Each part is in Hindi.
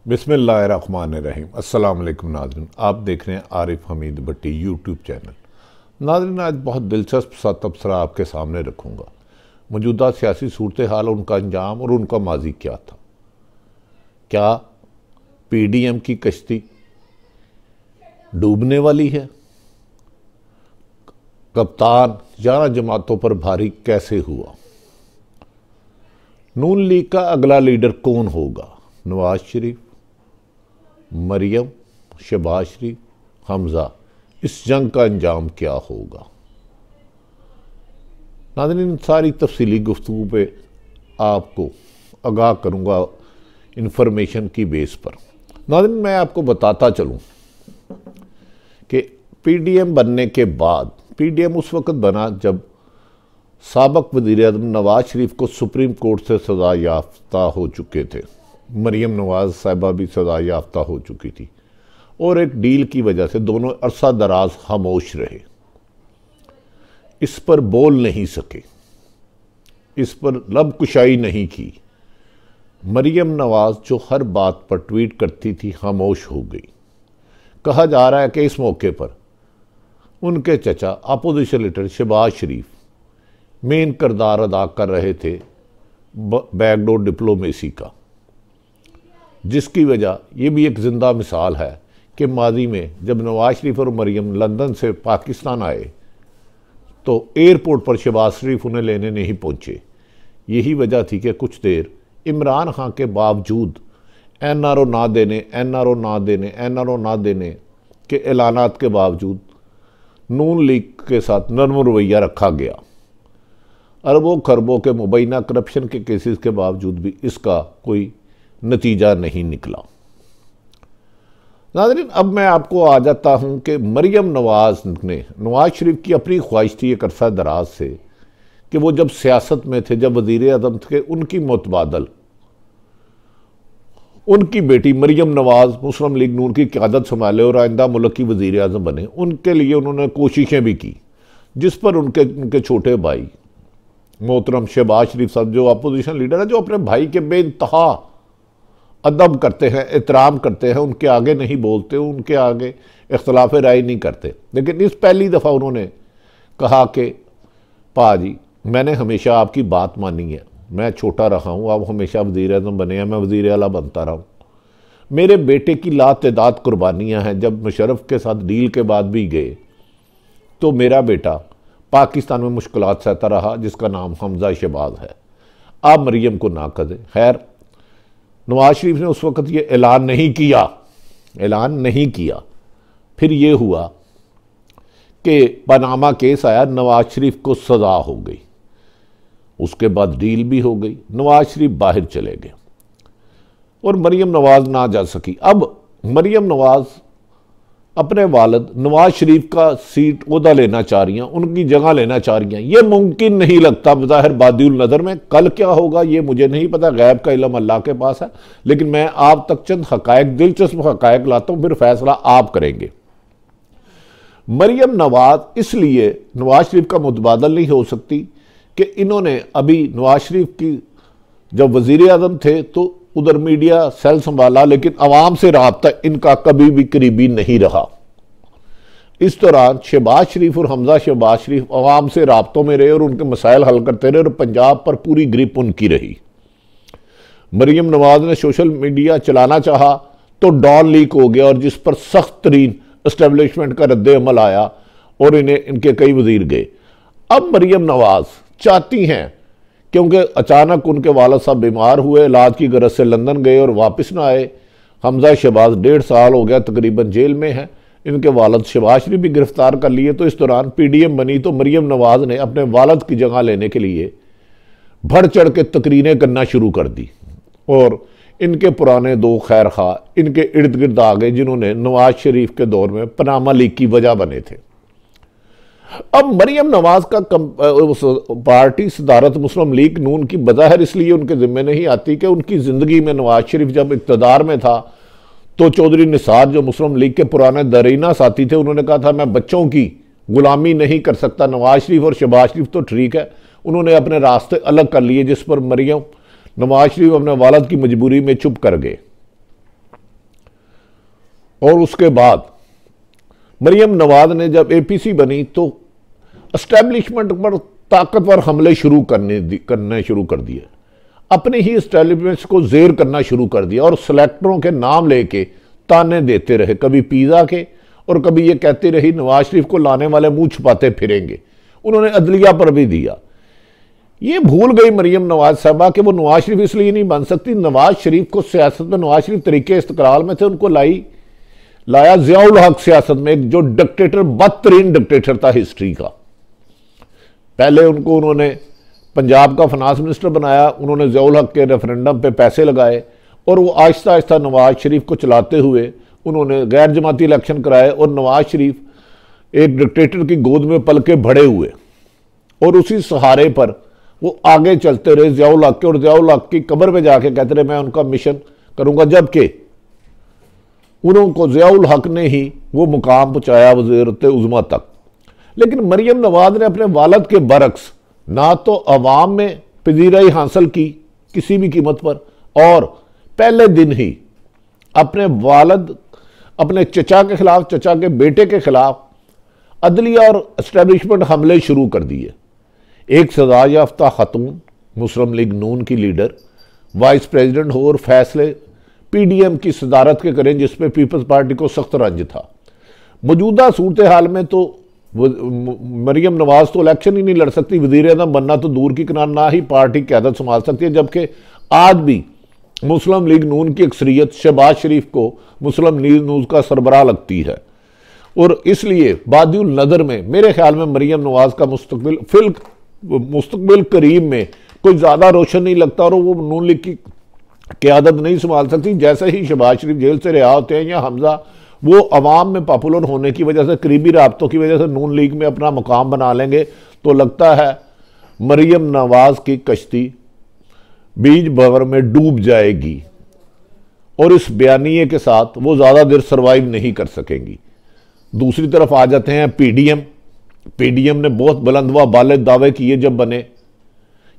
बिस्मिल्लाहिर्रहमानिर्रहीम। अस्सलाम वालेकुम नाज़रीन, आप देख रहे हैं आरिफ हमीद भट्टी यूट्यूब चैनल। नाज़रीन, आज बहुत दिलचस्प सा तबसरा आपके सामने रखूँगा। मौजूदा सियासी सूरत हाल, उनका अंजाम और उनका माजी क्या था। क्या PDM की कश्ती डूबने वाली है? कप्तान 11 जमातों पर भारी कैसे हुआ? नून लीग का अगला लीडर कौन होगा? नवाज शरीफ, मरियम, शहबाज शरीफ, हमजा? इस जंग का अंजाम क्या होगा? नाज़रीन, सारी तफसीली गुफ्तगू पे आपको आगाह करूँगा इंफॉर्मेशन की बेस पर। नाज़रीन, मैं आपको बताता चलूँ कि PDM बनने के बाद, PDM उस वक़्त बना जब साबक वज़ीर-ए-आज़म नवाज शरीफ को सुप्रीम कोर्ट से सज़ा याफ्ता हो चुके थे। मरियम नवाज साहिबा भी सज़ा याफ्ता हो चुकी थी और एक डील की वजह से दोनों अरसा दराज खामोश रहे, इस पर बोल नहीं सके, इस पर लब कुशाई नहीं की। मरियम नवाज जो हर बात पर ट्वीट करती थी, खामोश हो गई। कहा जा रहा है कि इस मौके पर उनके चचा अपोजिशन लीडर शहबाज शरीफ मेन किरदार अदा कर रहे थे बैकडोर डिप्लोमेसी का, जिसकी वजह ये भी एक ज़िंदा मिसाल है कि माजी में जब नवाज शरीफ और मरियम लंदन से पाकिस्तान आए तो एयरपोर्ट पर शहबाज शरीफ उन्हें लेने नहीं पहुँचे। यही वजह थी कि कुछ देर इमरान खान के बावजूद NRO ना देने के ऐलानात के बावजूद नून लीग के साथ नरम रवैया रखा गया। अरबों खरबों के मुबैना करप्शन के केसेस के बावजूद भी इसका कोई नतीजा नहीं निकला। नाज़रीन, अब मैं आपको आ जाता हूं कि मरियम नवाज ने, नवाज शरीफ की अपनी ख्वाहिश थी एक अरसा दराज से कि वो जब सियासत में थे, जब वज़ीर-ए-आज़म थे, उनकी मुतबादल उनकी बेटी मरियम नवाज मुस्लिम लीग नून की क़यादत संभाले और आइंदा मुल्क की वज़ीर-ए-आज़म बने। उनके लिए उन्होंने कोशिशें भी की, जिस पर उनके छोटे भाई मोहतरम शहबाज शरीफ साहब, जो अपोजिशन लीडर है, जो अपने भाई के बेइंतहा अदब करते हैं, एहतराम करते हैं, उनके आगे नहीं बोलते, उनके आगे इख्तलाफ राय नहीं करते। लेकिन इस पहली दफ़ा उन्होंने कहा कि पाजी, मैंने हमेशा आपकी बात मानी है, मैं छोटा रहा हूँ, आप हमेशा वज़ीर-ए-आज़म बने हैं, मैं वज़ीर आला बनता रहा हूँ। मेरे बेटे की लातेदाद कुर्बानियाँ हैं। जब मुशर्रफ के साथ डील के बाद भी गए तो मेरा बेटा पाकिस्तान में मुश्किलात सहता रहा, जिसका नाम हमजा शहबाज है। आप मरियम को ना करें। खैर, नवाज शरीफ ने उस वक़्त ये ऐलान नहीं किया। फिर ये हुआ कि पनामा केस आया, नवाज शरीफ को सज़ा हो गई, उसके बाद डील भी हो गई, नवाज शरीफ बाहर चले गए और मरियम नवाज ना जा सकी। अब मरियम नवाज अपने वालिद नवाज शरीफ का सीट ओहदा लेना चाह रही हैं, उनकी जगह लेना चाह रही हैं। यह मुमकिन नहीं लगता बज़ाहिर बादिउल नज़र में। कल क्या होगा ये मुझे नहीं पता, गैब का इल्म अल्लाह के पास है। लेकिन मैं आप तक चंद हकायक, दिलचस्प हकायक लाता हूं, फिर फैसला आप करेंगे। मरियम नवाज इसलिए नवाज शरीफ का मुतबादल नहीं हो सकती कि इन्होंने अभी नवाज शरीफ की जब वज़ीर-ए-आज़म थे तो उधर मीडिया सेल संभाला, लेकिन अवाम से राब्ता इनका कभी भी करीबी नहीं रहा। इस दौरान शहबाज शरीफ और हमजा शहबाज शरीफ अवाम से राब्तों में रहे और उनके मसाइल हल करते रहे और पंजाब पर पूरी ग्रिप उनकी रही। मरियम नवाज ने सोशल मीडिया चलाना चाहा तो डॉन लीक हो गया, और जिस पर सख्त तरीन एस्टेब्लिशमेंट का रद्द अमल आया और इनके कई वजीर गए। अब मरियम नवाज चाहती हैं, क्योंकि अचानक उनके वालिद साहब बीमार हुए, इलाज की गरज से लंदन गए और वापस ना आए। हमजा शहबाज 1.5 साल हो गया तकरीबन जेल में है, इनके वालिद शहबाज शरीफ भी गिरफ्तार कर लिए। तो इस दौरान PDM बनी तो मरियम नवाज ने अपने वालिद की जगह लेने के लिए बढ़ चढ़ के तकरीरें करना शुरू कर दी और इनके पुराने दो खैर खा इनके इर्द गिर्द आ गए, जिन्होंने नवाज शरीफ के दौर में पनामा लीक की वजह बने थे। अब मरियम नवाज का पार्टी सदारत मुस्लिम लीग नून की बज़ाहिर इसलिए उनके जिम्मे नहीं आती कि उनकी ज़िंदगी में नवाज शरीफ जब इक़्तिदार में था तो चौधरी निसार, जो मुस्लिम लीग के पुराने दरीना साथी थे, उन्होंने कहा था मैं बच्चों की गुलामी नहीं कर सकता। नवाज शरीफ और शहबाज शरीफ तो ठीक है, उन्होंने अपने रास्ते अलग कर लिए, जिस पर मरियम नवाज शरीफ अपने वालिद की मजबूरी में चुप कर गए। और उसके बाद मरियम नवाज ने जब एपीसी बनी तो एस्टेब्लिशमेंट पर ताकतवर हमले करने शुरू कर दिए, अपने ही एस्टेब्लिशमेंट को जेर करना शुरू कर दिया और सेलेक्टरों के नाम लेके ताने देते रहे, कभी पिज़्ज़ा के और कभी ये कहती रही नवाज शरीफ को लाने वाले मुंह छुपाते फिरेंगे। उन्होंने अदलिया पर भी दिया। ये भूल गई मरियम नवाज साहबा कि वो नवाज शरीफ इसलिए नहीं बन सकती। नवाज शरीफ को सियासत में, नवाज शरीफ तरीके इस्तकराल में थे, उनको लाया ज़ियाउल हक सियासत में, जो डिक्टेटर, बदतरीन डिक्टेटर था हिस्ट्री का। पहले उन्होंने पंजाब का फाइनेंस मिनिस्टर बनाया, उन्होंने ज़ियाउल हक के रेफरेंडम पे पैसे लगाए और वो आहिस्ता आहिस्ता नवाज शरीफ को चलाते हुए उन्होंने गैर जमाती इलेक्शन कराए और नवाज शरीफ एक डिक्टेटर की गोद में पल के बड़े हुए और उसी सहारे पर वो आगे चलते रहे ज़ियाउल हक के, और ज़ियाउल हक की कब्र पे जाके कहते रहे मैं उनका मिशन करूंगा, जबकि उनको ज़ियाउल हक ने ही वो मुकाम पहुंचाया वज़ीरत उज़्मा तक। लेकिन मरियम नवाज ने अपने वालिद के बरक्स ना तो अवाम में पजीराई हासिल की किसी भी कीमत पर, और पहले दिन ही अपने वालिद, अपने चचा के खिलाफ, चचा के बेटे के खिलाफ अदलिया और एस्टेब्लिशमेंट हमले शुरू कर दिए। एक सजा याफ्ता खतून मुस्लिम लीग नून की लीडर वाइस प्रेसिडेंट हो और फैसले पीडीएम की सदारत के करें, जिसमें पीपल्स पार्टी को सख्त रंज था। मौजूदा सूरत हाल में तो मरियम नवाज तो इलेक्शन ही नहीं लड़ सकती, वज़ीर आज़म बनना तो दूर की किनार, ना ही पार्टी क़यादत संभाल सकती है, जबकि आज भी मुस्लिम लीग नून की अक्सरियत शहबाज शरीफ को मुस्लिम लीग नून का सरबराह लगती है। और इसलिए बादिउल नज़र में मेरे ख्याल में मरियम नवाज का मुस्तकबिल करीब में कोई ज़्यादा रोशन नहीं लगता और वो नून लीग की क़यादत नहीं संभाल सकती। जैसे ही शहबाज शरीफ जेल से रिहा होते हैं या हमजा, वो अवाम में पॉपुलर होने की वजह से, करीबी राब्तों की वजह से नून लीग में अपना मुकाम बना लेंगे, तो लगता है मरियम नवाज की कश्ती बीज भंवर में डूब जाएगी और इस बयानिए के साथ वो ज़्यादा देर सर्वाइव नहीं कर सकेंगी। दूसरी तरफ आ जाते हैं पीडीएम ने बहुत बुलंदवा बाले दावे किए जब बने।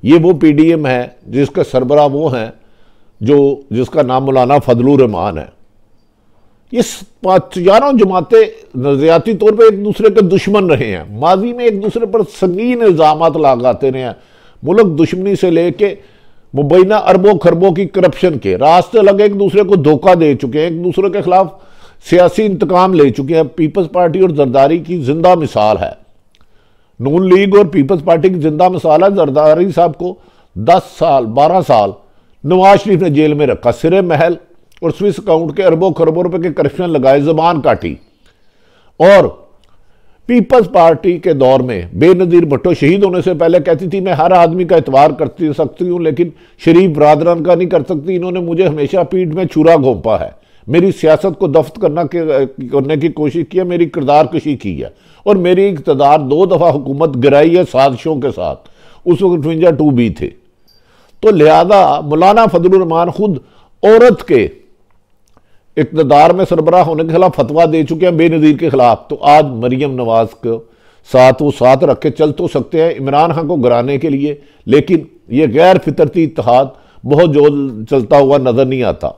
ये वो पीडीएम है जिसका सरबराह वो हैं जिसका नाम मौलाना फजलुर रहमान है। ये चारों जमातें नजरियाती तौर पर एक दूसरे के दुश्मन रहे हैं, माजी में एक दूसरे पर संगीन इल्जामात लगाते रहे हैं, मुल्क दुश्मनी से लेके मुबैना अरबों खरबों की करप्शन के रास्ते लगे, एक दूसरे को धोखा दे चुके हैं, एक दूसरे के खिलाफ सियासी इंतकाम ले चुके हैं। पीपल्स पार्टी और जरदारी की जिंदा मिसाल है, नून लीग और पीपल्स पार्टी की जिंदा मिसाल है। जरदारी साहब को 10 साल 12 साल नवाज शरीफ ने जेल में रखा, सिरे महल और स्विस अकाउंट के अरबों खरबों रुपए के करप्शन लगाए, जबान काटी। और पीपल्स पार्टी के दौर में बेनजीर भुट्टो शहीद होने से पहले कहती थी मैं हर आदमी का इतवार कर सकती हूं लेकिन शरीफ बरादरान का नहीं कर सकती। इन्होंने मुझे हमेशा पीठ में छुरा घोंपा है, मेरी सियासत को दफ्त करने की कोशिश की है, मेरी किरदार कशी की है और मेरी इक़्तिदार 2 दफ़ा हुकूमत गिराई है साजिशों के साथ। उस वक्त 52B थे। तो लिहाजा मौलाना फजलुर रहमान खुद औरत के इक़्तिदार में सरबराह होने के खिलाफ फतवा दे चुके हैं बेनज़ीर के खिलाफ। तो आज मरियम नवाज को साथ रख के चल तो सकते हैं इमरान खान को गिराने के लिए, लेकिन यह गैर फितरती इत्तेहाद बहुत जो चलता हुआ नजर नहीं आता।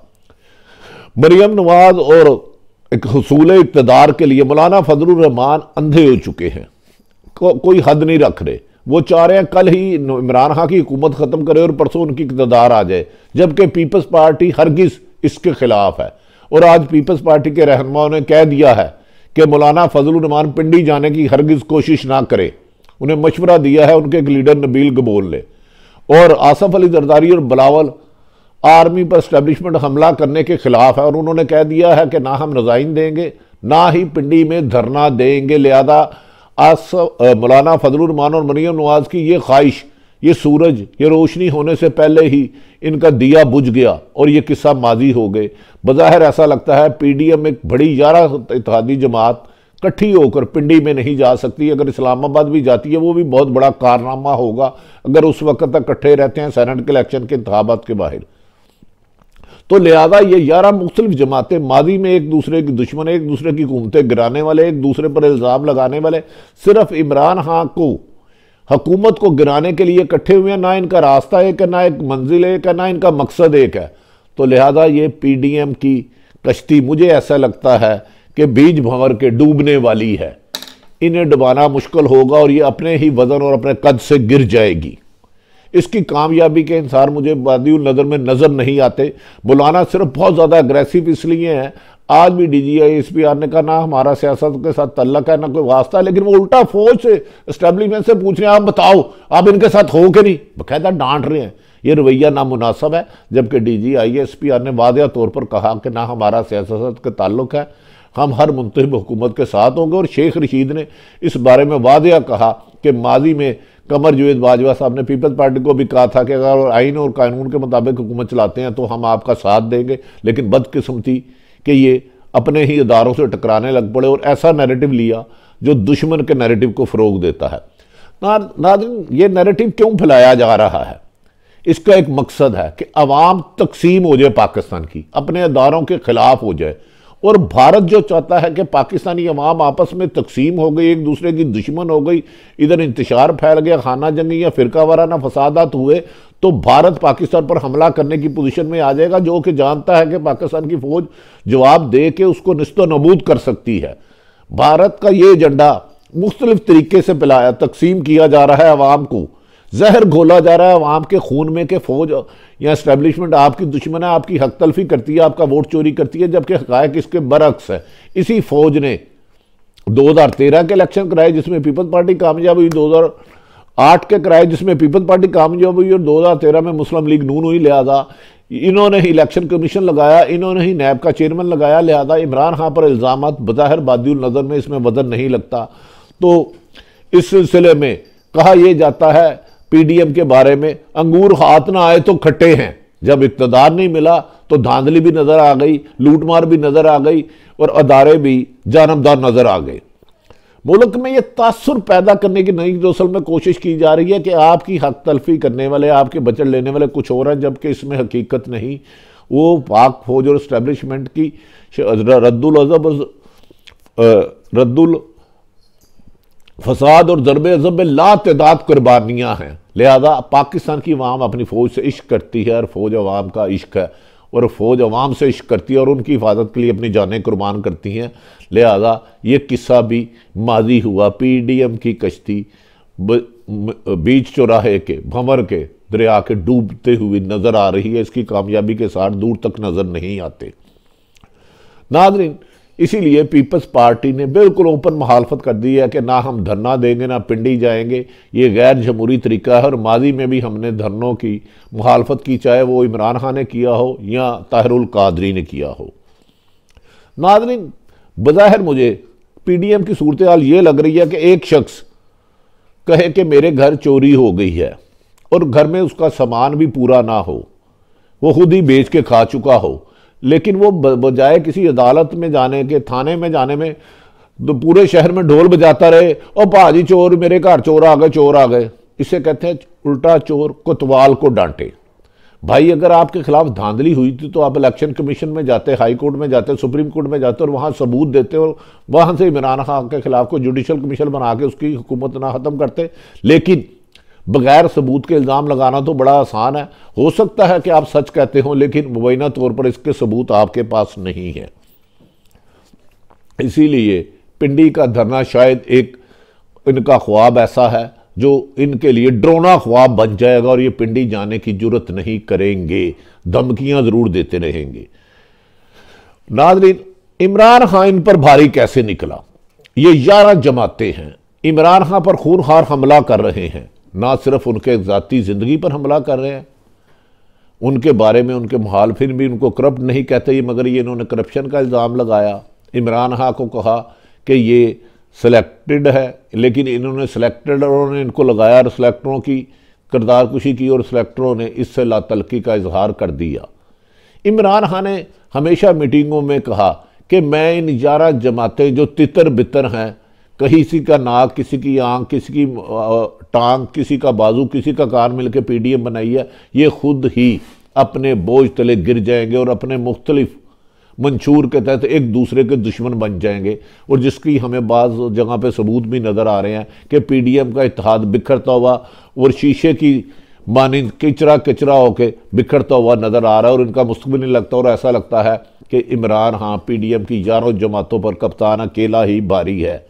मरियम नवाज और एक हुसूल इक़्तिदार के लिए मौलाना फजलुर रहमान अंधे हो चुके हैं, कोई हद नहीं रख रहे। वो चाह रहे हैं कल ही इमरान खान की हुकूमत ख़त्म करे और परसों उनकी इक़्तिदार आ जाए, जबकि पीपल्स पार्टी हरगिज़ इसके खिलाफ है। और आज पीपल्स पार्टी के रहनुमाओं ने कह दिया है कि मौलाना फजलुर रहमान पिंडी जाने की हरगिज़ कोशिश ना करे। उन्हें मशवरा दिया है उनके एक लीडर नबील गबोल ने। और आसफ अली जरदारी और बिलावल आर्मी पर एस्टेब्लिशमेंट हमला करने के खिलाफ है और उन्होंने कह दिया है कि ना हम रिजाइन देंगे ना ही पिंडी में धरना देंगे। लिहाजा मौलाना फजलुर रहमान और मरियम नवाज की ये ख्वाहिश, ये सूरज, ये रोशनी होने से पहले ही इनका दिया बुझ गया और ये किस्सा माजी हो गए। बज़ाहिर ऐसा लगता है पीडीएम एक बड़ी यारा इत्तेहादी जमात इकट्ठी होकर पिंडी में नहीं जा सकती। अगर इस्लामाबाद भी जाती है वो भी बहुत बड़ा कारनामा होगा अगर उस वक्त तक इकट्ठे रहते हैं सेनेट के इलेक्शन के इंतखाबात के बाहर। तो लिहाजा ये 11 मुख्तलिफ जमातें माजी में एक दूसरे की दुश्मन, एक दूसरे की हुकूमतें गिराने वाले, एक दूसरे पर इल्ज़ाम लगाने वाले, सिर्फ इमरान खान को हुकूमत को गिराने के लिए इकट्ठे हुए हैं। ना इनका रास्ता एक है, ना एक मंजिल एक है, ना इनका मकसद एक है। तो लिहाजा ये पीडीएम की कश्ती मुझे ऐसा लगता है कि बीज भंवर के डूबने वाली है, इन्हें डुबाना मुश्किल होगा और ये अपने ही वजन और अपने कद से गिर जाएगी। इसकी कामयाबी के इंसार मुझे बादिउल नज़र में नज़र नहीं आते। बुलाना सिर्फ बहुत ज़्यादा अग्रेसिव इसलिए है, आज भी DGI-SPR ने कहा ना हमारा सियासत के साथ तल्लक है ना कोई वास्ता, लेकिन वो उल्टा फौज से एस्टेब्लिशमेंट से पूछ रहे हैं आप बताओ आप इनके साथ हो कि नहीं, बाकायदा डांट रहे हैं। ये रवैया नामुनासिब है, जबकि DGI-SPR ने वादिया तौर पर कहा कि ना हमारा सियासत का ताल्लुक है, हम हर मुंतखब हुकूमत के साथ होंगे। और शेख रशीद ने इस बारे में वादिया कहा कि माजी में कमर जवेद बाजवा साहब ने पीपल्स पार्टी को भी कहा था कि अगर आइन और कानून के मुताबिक हुकूमत चलाते हैं तो हम आपका साथ देंगे, लेकिन बदकिस्मती कि ये अपने ही इदारों से टकराने लग पड़े और ऐसा नैरेटिव लिया जो दुश्मन के नैरेटिव को फ़रोग देता है। नाज़रीन, ये नैरेटिव क्यों फैलाया जा रहा है? इसका एक मकसद है कि अवाम तकसीम हो जाए, पाकिस्तान की अपने इदारों के खिलाफ हो जाए। और भारत जो चाहता है कि पाकिस्तानी अवाम आपस में तकसीम हो गई, एक दूसरे की दुश्मन हो गई, इधर इंतशार फैल गया, खाना जंगी या फिरका वाराना फसादात हुए, तो भारत पाकिस्तान पर हमला करने की पोजीशन में आ जाएगा, जो कि जानता है कि पाकिस्तान की फौज जवाब दे के उसको निस्तो नबूद कर सकती है। भारत का ये एजेंडा मुख्तलिफ तरीके से पिलाया, तकसीम किया जा रहा है अवाम को, जहर घोला जा रहा है अवाम के खून में कि फौज या एस्टेब्लिशमेंट आपकी दुश्मन है, आपकी हक तलफी करती है, आपका वोट चोरी करती है, जबकि हकायक इसके बरअक्स है। इसी फौज ने 2013 के इलेक्शन कराए जिसमें पीपल्स पार्टी कामयाब हुई, 2008 के कराए जिसमें पीपल्स पार्टी कामयाब हुई, और 2013 में मुस्लिम लीग नून हुई। लिहाजा इन्होंने ही इलेक्शन कमीशन लगाया, इन्होंने ही नैब का चेयरमैन लगाया। लिहाजा इमरान खान पर इल्ज़ाम बज़ाहिर बादिउल नज़र में इसमें वजन नहीं लगता। तो इस सिलसिले में कहा यह जाता है PDM के बारे में, अंगूर हाथ ना आए तो खट्टे हैं। जब इक़्तिदार नहीं मिला तो धांधली भी नजर आ गई, लूटमार भी नजर आ गई और अदारे भी जानबदार नजर आ गए। मुल्क में यह तासुर पैदा करने की नई असल में कोशिश की जा रही है कि आपकी हक तलफी करने वाले, आपके बचत लेने वाले कुछ और हैं, जबकि इसमें हकीकत नहीं। वो पाक फौज और इस्टेब्लिशमेंट की रद्दुल फसाद और ज़रबे अज़ब में लातदाद कुर्बानियाँ हैं। लिहाजा पाकिस्तान की अवाम अपनी फ़ौज से इश्क करती है और फ़ौज अवाम का इश्क है, और फ़ौज अवाम से इश्क करती है और उनकी हिफाजत के लिए अपनी जानें कुर्बान करती हैं। लिहाजा ये किस्सा भी माजी हुआ, PDM की कश्ती बीच चौराहे के भंवर के दरिया के डूबते हुए नज़र आ रही है। इसकी कामयाबी के साथ दूर तक नज़र नहीं आते। नाज़रीन, इसीलिए पीपल्स पार्टी ने बिल्कुल ओपन मुखालफत कर दी है कि ना हम धरना देंगे ना पिंडी जाएंगे, ये गैर जमहूरी तरीका है। और माजी में भी हमने धरनों की मुखालफत की, चाहे वो इमरान खान ने किया हो या ताहिरुल कादरी ने किया हो। नाज़रीन, बज़ाहिर मुझे PDM की सूरत हाल ये लग रही है कि एक शख्स कहे कि मेरे घर चोरी हो गई है और घर में उसका सामान भी पूरा ना हो, वो खुद ही बेच के खा चुका हो, लेकिन वो बजाय किसी अदालत में जाने के, थाने में जाने में, तो पूरे शहर में ढोल बजाता रहे, और भाजी चोर, मेरे घर चोर आ गए, चोर आ गए। इसे कहते हैं उल्टा चोर कोतवाल को डांटे। भाई, अगर आपके खिलाफ धांधली हुई थी तो आप इलेक्शन कमीशन में जाते, हाई कोर्ट में जाते, सुप्रीम कोर्ट में जाते और वहाँ सबूत देते, और वहाँ से इमरान खान के खिलाफ कोई जुडिशल कमीशन बना के उसकी हुकूमत ना ख़त्म करते। लेकिन बगैर सबूत के इल्ज़ाम लगाना तो बड़ा आसान है। हो सकता है कि आप सच कहते हो, लेकिन मुबैना तौर पर इसके सबूत आपके पास नहीं है। इसीलिए पिंडी का धरना शायद एक इनका ख्वाब ऐसा है जो इनके लिए डरोना ख्वाब बन जाएगा, और ये पिंडी जाने की जुर्रत नहीं करेंगे, धमकियां जरूर देते रहेंगे। नाज़रीन, इमरान खान इन पर भारी कैसे निकला? ये 11 जमातें हैं, इमरान खान पर खूनखार हमला कर रहे हैं। ना सिर्फ उनके ज़ाती ज़िंदगी पर हमला कर रहे हैं, उनके बारे में उनके मुखालफिन भी उनको करप्ट नहीं कहते, मगर ये इन्होंने करप्शन का इल्ज़ाम लगाया। इमरान खान को कहा कि ये सिलेक्टेड है, लेकिन इन्होंने सिलेक्टेड और उन्होंने इनको लगाया, और सिलेक्टरों की किरदार कुशी की और सिलेक्टरों ने इससे लातलकी का इजहार कर दिया। इमरान खान ने हमेशा मीटिंगों में कहा कि मैं इन 11 जमातें जो तितर बितर हैं, किसी का नाक, किसी की आंख, किसी की टांग, किसी का बाजू, किसी का कान मिलकर PDM बनाई है, ये खुद ही अपने बोझ तले गिर जाएंगे और अपने मुख्तलिफ मंशूर के तहत एक दूसरे के दुश्मन बन जाएंगे। और जिसकी हमें बाज़ जगह पे सबूत भी नज़र आ रहे हैं कि PDM का इत्तेहाद बिखरता हुआ और शीशे की मानिंद किचरा किचरा होकर बिखरता हुआ नज़र आ रहा है, और इनका मुस्तकबिल नहीं लगता, और ऐसा लगता है कि इमरान खान PDM की 11 जमातों पर कप्तान अकेला ही भारी है।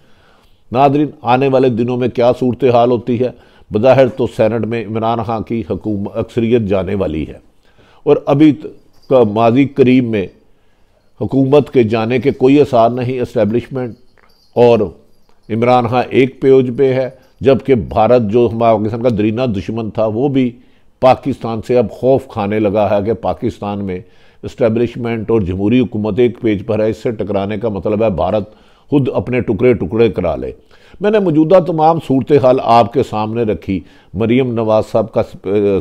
नादरीन, आने वाले दिनों में क्या सूरत हाल होती है? बज़ाहिर तो सेनेट में इमरान खान की अक्सरियत जाने वाली है और अभी का माजी करीब में हुकूमत के जाने के कोई आसार नहीं। इस्टेब्लिशमेंट और इमरान खान एक पेज पे है, जबकि भारत जो हमारा पाकिस्तान का दरीना दुश्मन था वो भी पाकिस्तान से अब खौफ खाने लगा है कि पाकिस्तान में इस्टेब्लिशमेंट और जमहूरी हुकूमत एक पेज पर है। इससे टकराने का मतलब है भारत खुद अपने टुकड़े टुकड़े करा ले। मैंने मौजूदा तमाम सूरत हाल आपके सामने रखी। मरीम नवाज साहब का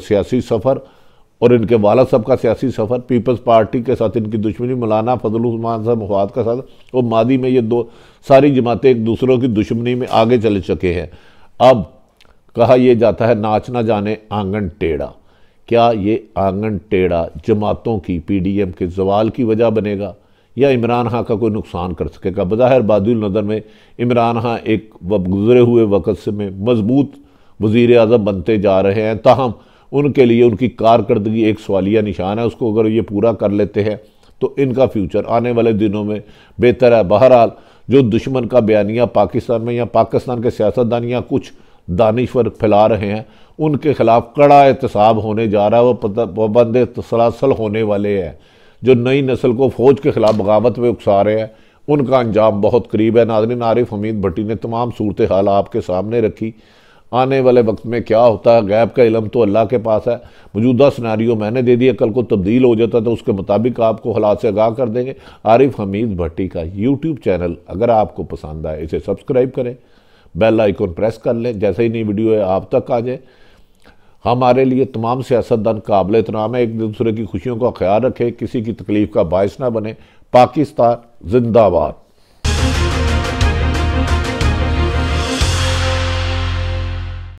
सियासी सफ़र और इनके वालिद साहब का सियासी सफ़र, पीपल्स पार्टी के साथ इनकी दुश्मनी, मौलाना फजलुर साहब मफाद का साथ, और मादी में ये दो सारी जमातें एक दूसरों की दुश्मनी में आगे चले चुके हैं। अब कहा यह जाता है नाच ना जाने आंगन टेढ़ा। क्या ये आंगन टेढ़ा जमातों की PDM के जवाल की वजह बनेगा या इमरान खान का कोई नुकसान कर सकेगा? बज़ाहिर बादुल नज़र में इमरान खान एक गुजरे हुए वक़्त से में मजबूत वज़ीर आज़म बनते जा रहे हैं, ताहम उनके लिए उनकी कारकर्दगी एक सवालिया निशान है। उसको अगर ये पूरा कर लेते हैं तो इनका फ्यूचर आने वाले दिनों में बेहतर है। बहरहाल जो दुश्मन का बयानिया पाकिस्तान में या पाकिस्तान के सियासतदान या कुछ दानिश्वर फैला रहे हैं, उनके खिलाफ कड़ा एहतसाब होने जा रहा है। वो पाबंद तसलसल होने वाले हैं। जो नई नस्ल को फ़ौज के खिलाफ बगावत में उकसा रहे हैं, उनका अंजाम बहुत करीब है। नाज़रीन, आरिफ हमीद भट्टी ने तमाम सूरत हाल आपके सामने रखी। आने वाले वक्त में क्या होता है, गैब का इल्म तो अल्लाह के पास है। मौजूदा सिनेरियो मैंने दे दिया, कल को तब्दील हो जाता तो उसके मुताबिक आपको हालात से आगाह कर देंगे। आरिफ हमीद भट्टी का यूट्यूब चैनल अगर आपको पसंद आए इसे सब्सक्राइब करें, बेल आइकन प्रेस कर लें, जैसे ही नई वीडियो है आप तक आ जाए। हमारे लिए तमाम सियासतदान काबिल एहतराम है। एक दूसरे की खुशियों का ख्याल रखें, किसी की तकलीफ का बायस ना बने। पाकिस्तान जिंदाबाद।